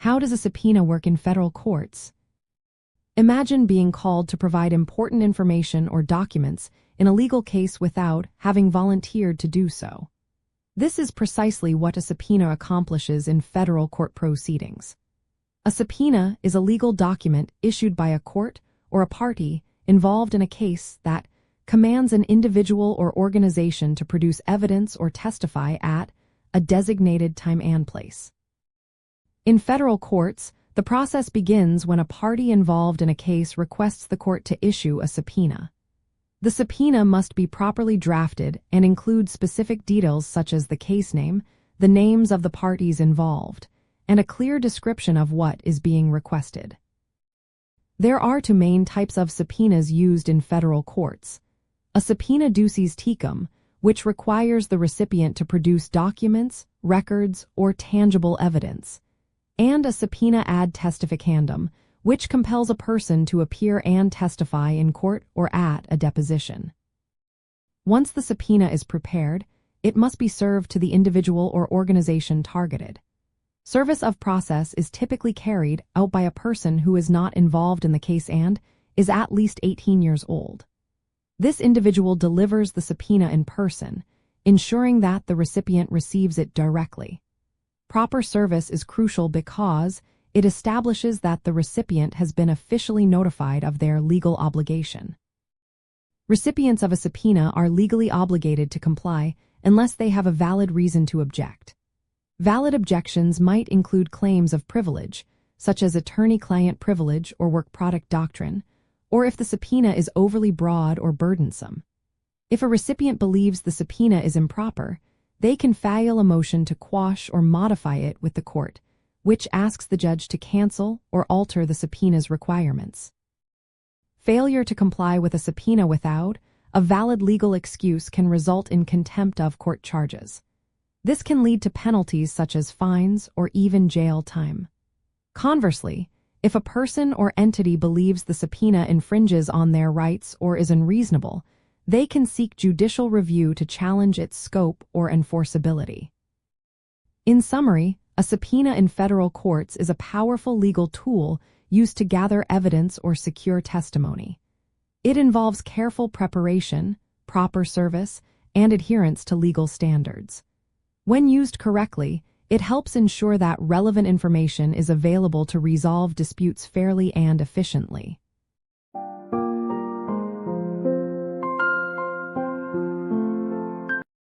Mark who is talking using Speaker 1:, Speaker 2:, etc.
Speaker 1: How does a subpoena work in federal courts? Imagine being called to provide important information or documents in a legal case without having volunteered to do so. This is precisely what a subpoena accomplishes in federal court proceedings. A subpoena is a legal document issued by a court or a party involved in a case that commands an individual or organization to produce evidence or testify at a designated time and place. In federal courts, the process begins when a party involved in a case requests the court to issue a subpoena. The subpoena must be properly drafted and include specific details such as the case name, the names of the parties involved, and a clear description of what is being requested. There are two main types of subpoenas used in federal courts. A subpoena duces tecum, which requires the recipient to produce documents, records, or tangible evidence, and a subpoena ad testificandum, which compels a person to appear and testify in court or at a deposition. Once the subpoena is prepared, it must be served to the individual or organization targeted. Service of process is typically carried out by a person who is not involved in the case and is at least 18 years old. This individual delivers the subpoena in person, ensuring that the recipient receives it directly. Proper service is crucial because it establishes that the recipient has been officially notified of their legal obligation. Recipients of a subpoena are legally obligated to comply unless they have a valid reason to object. Valid objections might include claims of privilege, such as attorney-client privilege or work product doctrine, or if the subpoena is overly broad or burdensome. If a recipient believes the subpoena is improper, they can file a motion to quash or modify it with the court, which asks the judge to cancel or alter the subpoena's requirements. Failure to comply with a subpoena without a valid legal excuse can result in contempt of court charges. This can lead to penalties such as fines or even jail time. Conversely, if a person or entity believes the subpoena infringes on their rights or is unreasonable, they can seek judicial review to challenge its scope or enforceability. In summary, a subpoena in federal courts is a powerful legal tool used to gather evidence or secure testimony. It involves careful preparation, proper service, and adherence to legal standards. When used correctly, it helps ensure that relevant information is available to resolve disputes fairly and efficiently.